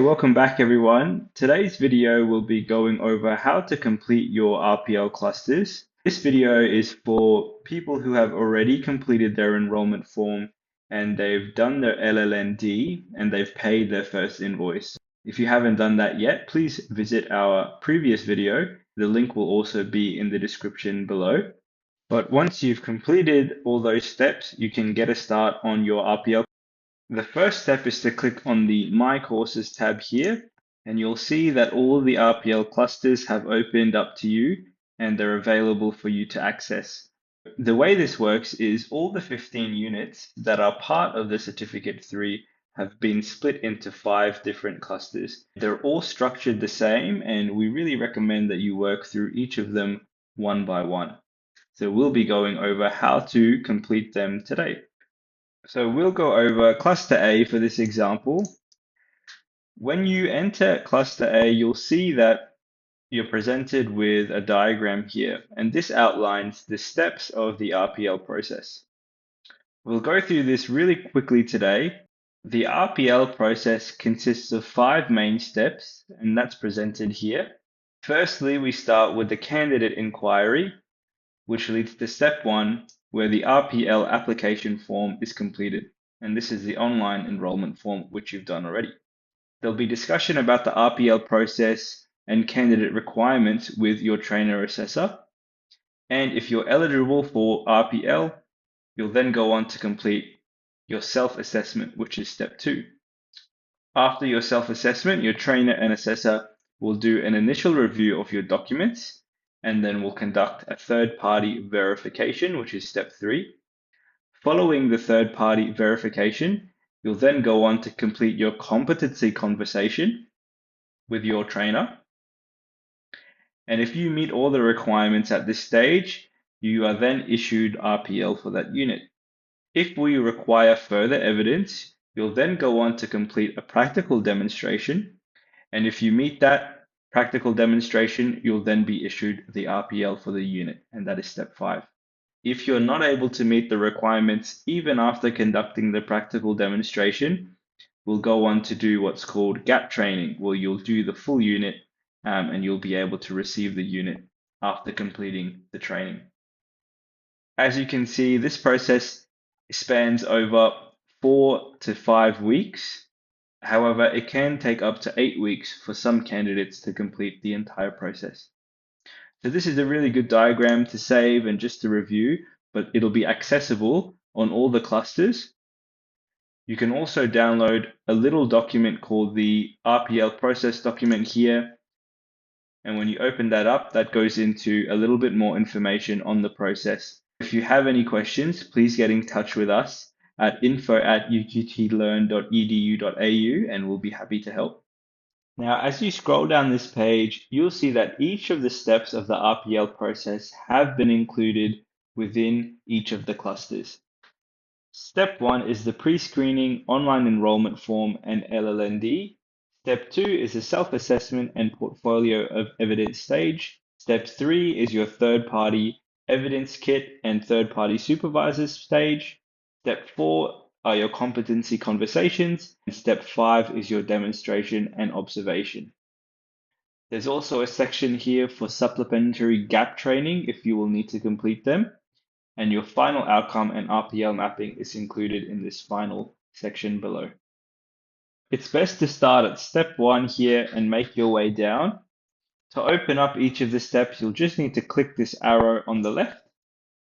Welcome back everyone. Today's video will be going over how to complete your RPL clusters. This video is for people who have already completed their enrollment form and they've done their LLND and they've paid their first invoice. If you haven't done that yet, please visit our previous video. The link will also be in the description below. But once you've completed all those steps, you can get a start on your RPL. The first step is to click on the My Courses tab here, and you'll see that all of the RPL clusters have opened up to you and they're available for you to access. The way this works is all the 15 units that are part of the Certificate 3 have been split into 5 different clusters. They're all structured the same, and we really recommend that you work through each of them one by one. So we'll be going over how to complete them today. So we'll go over cluster A for this example. When you enter cluster A, you'll see that you're presented with a diagram here, and this outlines the steps of the RPL process. We'll go through this really quickly today. The RPL process consists of 5 main steps, and that's presented here. Firstly, we start with the candidate inquiry, which leads to step 1, where the RPL application form is completed. And this is the online enrollment form, which you've done already. There'll be discussion about the RPL process and candidate requirements with your trainer assessor. And if you're eligible for RPL, you'll then go on to complete your self-assessment, which is step 2. After your self-assessment, your trainer and assessor will do an initial review of your documents, and then we'll conduct a third-party verification, which is step 3. Following the third-party verification, you'll then go on to complete your competency conversation with your trainer. And if you meet all the requirements at this stage, you are then issued RPL for that unit. If we require further evidence, you'll then go on to complete a practical demonstration. And if you meet that practical demonstration, you'll then be issued the RPL for the unit, and that is step 5. If you're not able to meet the requirements even after conducting the practical demonstration, we'll go on to do what's called gap training, where you'll do the full unit and you'll be able to receive the unit after completing the training. As you can see, this process spans over 4 to 5 weeks. However, it can take up to 8 weeks for some candidates to complete the entire process. So this is a really good diagram to save and just to review, but it'll be accessible on all the clusters. You can also download a little document called the RPL process document here. And when you open that up, that goes into a little bit more information on the process. If you have any questions, please get in touch with us at info@uqtlearn.edu.au and we'll be happy to help. Now, as you scroll down this page, you'll see that each of the steps of the RPL process have been included within each of the clusters. Step 1 is the pre-screening online enrollment form and LLND. Step 2 is the self-assessment and portfolio of evidence stage. Step 3 is your third-party evidence kit and third-party supervisors stage. Step 4 are your competency conversations, and step 5 is your demonstration and observation. There's also a section here for supplementary gap training if you will need to complete them, and your final outcome and RPL mapping is included in this final section below. It's best to start at step 1 here and make your way down. To open up each of the steps, you'll just need to click this arrow on the left,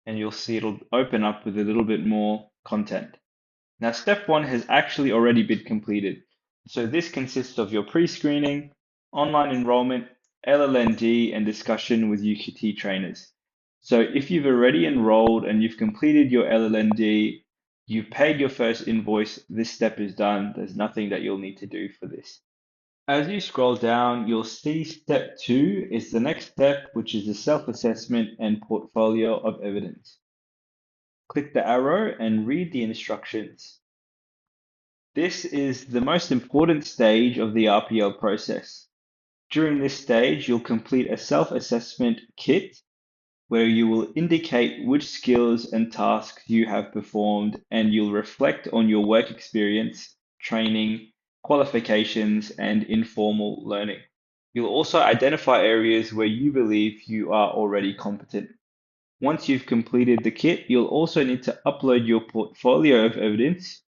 and you'll see it'll open up with a little bit more content. Now, step 1 has actually already been completed. So this consists of your pre-screening, online enrollment, LLND, and discussion with UQT trainers. So if you've already enrolled and you've completed your LLND, you've paid your first invoice, this step is done. There's nothing that you'll need to do for this. As you scroll down, you'll see step 2 is the next step, which is the self-assessment and portfolio of evidence. Click the arrow and read the instructions. This is the most important stage of the RPL process. During this stage, you'll complete a self-assessment kit where you will indicate which skills and tasks you have performed, and you'll reflect on your work experience, training, qualifications, and informal learning. You'll also identify areas where you believe you are already competent. Once you've completed the kit, you'll also need to upload your portfolio of evidence,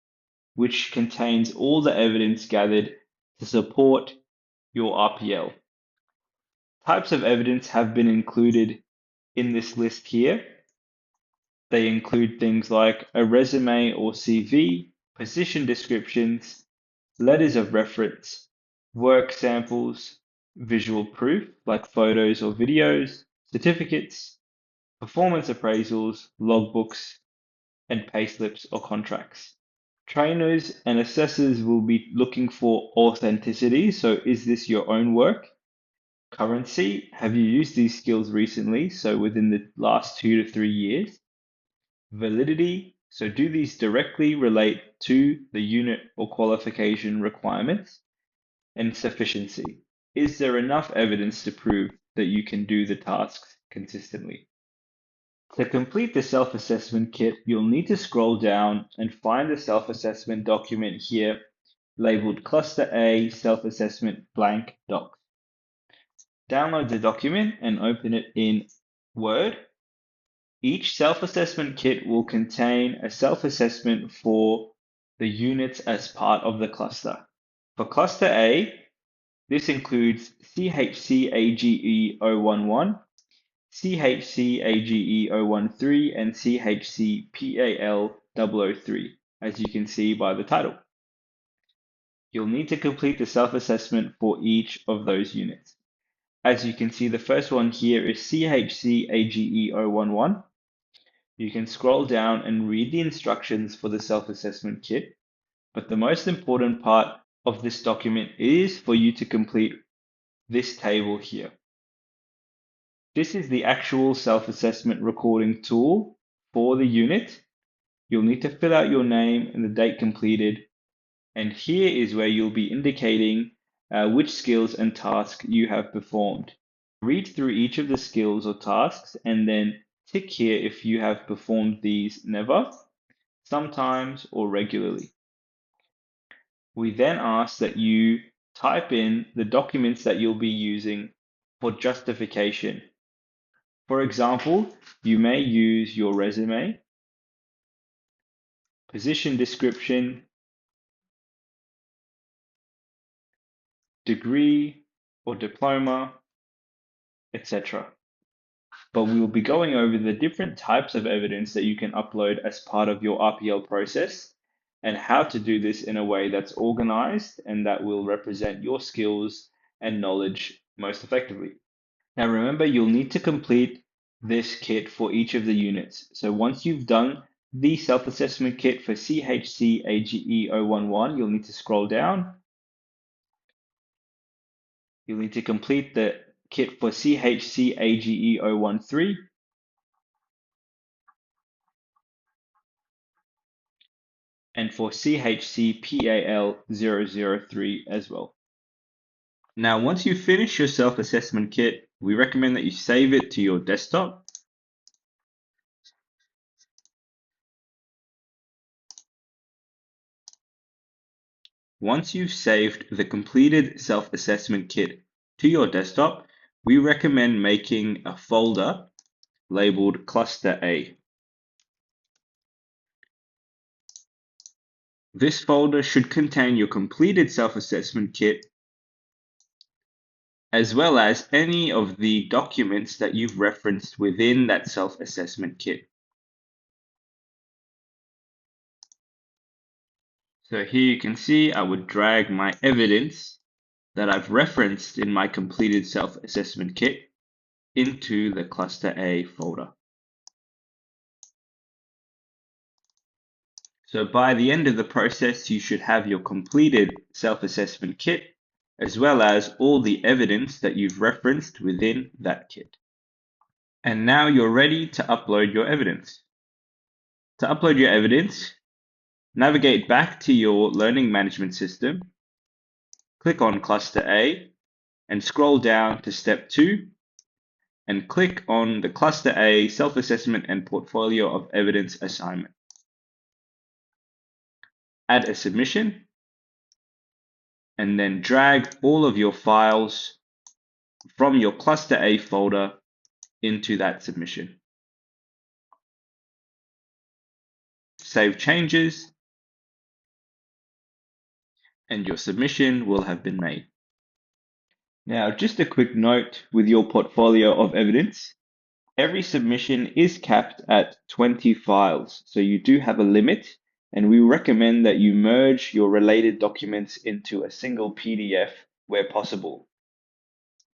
which contains all the evidence gathered to support your RPL. Types of evidence have been included in this list here. They include things like a resume or CV, position descriptions, letters of reference, work samples, visual proof like photos or videos, certificates, performance appraisals, logbooks, and payslips or contracts. Trainers and assessors will be looking for authenticity. So, is this your own work? Currency, have you used these skills recently? So, within the last 2 to 3 years. Validity, so do these directly relate to the unit or qualification requirements? And sufficiency, is there enough evidence to prove that you can do the tasks consistently? To complete the self-assessment kit, you'll need to scroll down and find the self-assessment document here labeled Cluster A Self-Assessment Blank Docs. Download the document and open it in Word. Each self-assessment kit will contain a self-assessment for the units as part of the cluster. For Cluster A, this includes CHC-AGE 011, CHC-AGE 013, and CHC-PAL 003, as you can see by the title. You'll need to complete the self-assessment for each of those units. As you can see, the first one here is CHC-AGE 011. You can scroll down and read the instructions for the self-assessment kit, but the most important part of this document is for you to complete this table here. This is the actual self-assessment recording tool for the unit. You'll need to fill out your name and the date completed, and here is where you'll be indicating which skills and tasks you have performed. Read through each of the skills or tasks and then tick here if you have performed these never, sometimes, or regularly. We then ask that you type in the documents that you'll be using for justification. For example, you may use your resume, position description, degree or diploma, etc. But we will be going over the different types of evidence that you can upload as part of your RPL process and how to do this in a way that's organized and that will represent your skills and knowledge most effectively. Now remember, you'll need to complete this kit for each of the units. So once you've done the self-assessment kit for CHC AGE 011, you'll need to scroll down. You'll need to complete the kit for CHC AGE 013. And for CHC PAL 003 as well. Now, once you finish your self-assessment kit, we recommend that you save it to your desktop. Once you've saved the completed self-assessment kit to your desktop, we recommend making a folder labeled Cluster A. This folder should contain your completed self-assessment kit as well as any of the documents that you've referenced within that self-assessment kit. So here you can see I would drag my evidence that I've referenced in my completed self-assessment kit into the Cluster A folder. So by the end of the process, you should have your completed self-assessment kit, as well as all the evidence that you've referenced within that kit. And now you're ready to upload your evidence. To upload your evidence, navigate back to your learning management system, click on Cluster A, and scroll down to step 2, and click on the Cluster A Self-Assessment and Portfolio of Evidence assignment. Add a submission, and then drag all of your files from your cluster A folder into that submission. Save changes, and your submission will have been made. Now, just a quick note with your portfolio of evidence. Every submission is capped at 20 files, so you do have a limit, and we recommend that you merge your related documents into a single PDF where possible.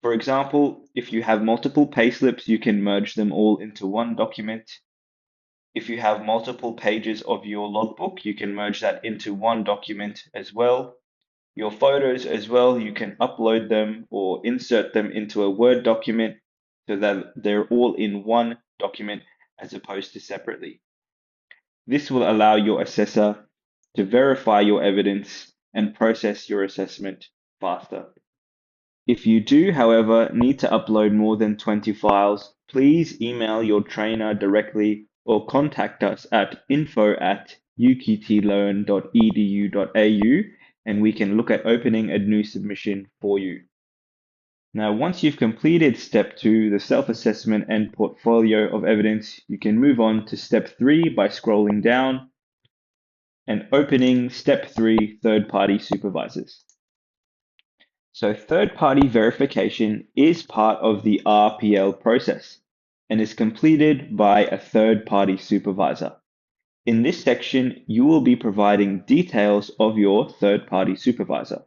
For example, if you have multiple payslips, you can merge them all into one document. If you have multiple pages of your logbook, you can merge that into one document as well. Your photos as well, you can upload them or insert them into a Word document so that they're all in one document as opposed to separately. This will allow your assessor to verify your evidence and process your assessment faster. If you do, however, need to upload more than 20 files, please email your trainer directly or contact us at info@uqtlearn.edu.au and we can look at opening a new submission for you. Now, once you've completed step 2, the self-assessment and portfolio of evidence, you can move on to step 3 by scrolling down and opening step 3, third-party supervisors. So third-party verification is part of the RPL process and is completed by a third-party supervisor. In this section, you will be providing details of your third-party supervisor.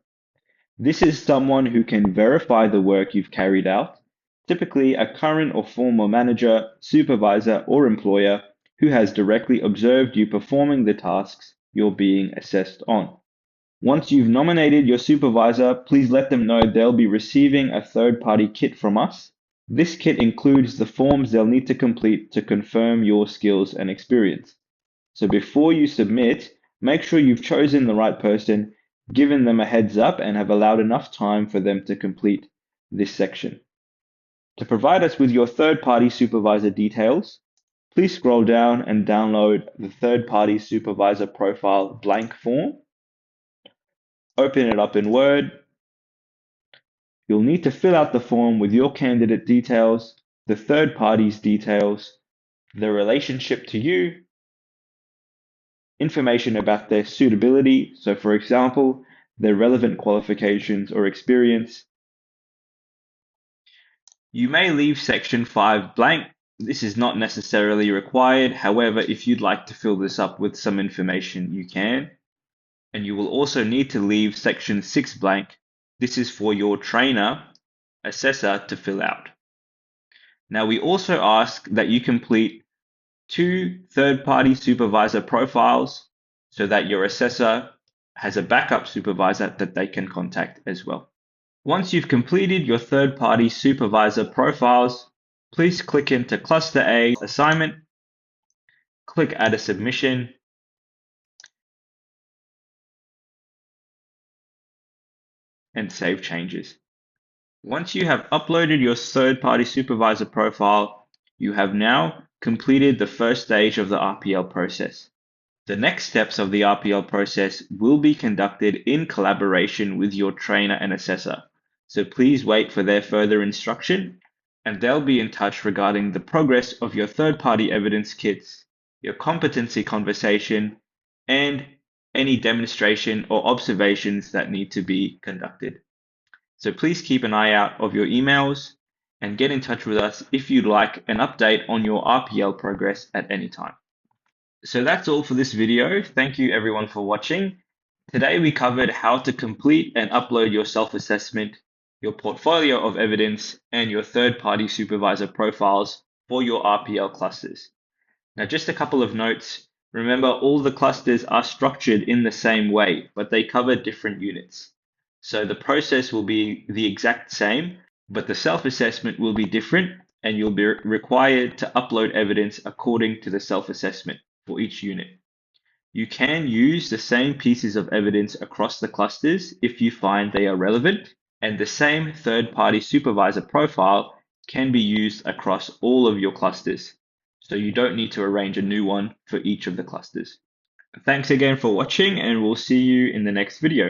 This is someone who can verify the work you've carried out, typically a current or former manager, supervisor, or employer who has directly observed you performing the tasks you're being assessed on. Once you've nominated your supervisor, please let them know they'll be receiving a third-party kit from us. This kit includes the forms they'll need to complete to confirm your skills and experience. So before you submit, make sure you've chosen the right person, given them a heads up, and have allowed enough time for them to complete this section. To provide us with your third-party supervisor details, please scroll down and download the third-party supervisor profile blank form. Open it up in Word. You'll need to fill out the form with your candidate details, the third party's details, their relationship to you, information about their suitability, so for example, their relevant qualifications or experience. You may leave section 5 blank. This is not necessarily required. However, if you'd like to fill this up with some information, you can. And you will also need to leave section 6 blank. This is for your trainer, assessor to fill out. Now, we also ask that you complete 2 third-party supervisor profiles so that your assessor has a backup supervisor that they can contact as well. Once you've completed your third-party supervisor profiles, please click into Cluster A assignment, click Add a submission, and save changes. Once you have uploaded your third-party supervisor profile, you have now completed the first stage of the RPL process. The next steps of the RPL process will be conducted in collaboration with your trainer and assessor, so please wait for their further instruction, and they'll be in touch regarding the progress of your third-party evidence kits, your competency conversation, and any demonstration or observations that need to be conducted. So please keep an eye out of your emails and get in touch with us if you'd like an update on your RPL progress at any time. So that's all for this video. Thank you everyone for watching. Today we covered how to complete and upload your self-assessment, your portfolio of evidence, and your third-party supervisor profiles for your RPL clusters. Now just a couple of notes. Remember, all the clusters are structured in the same way, but they cover different units. So the process will be the exact same, but the self-assessment will be different, and you'll be required to upload evidence according to the self-assessment for each unit. You can use the same pieces of evidence across the clusters if you find they are relevant, and the same third-party supervisor profile can be used across all of your clusters. So you don't need to arrange a new one for each of the clusters. Thanks again for watching, and we'll see you in the next video.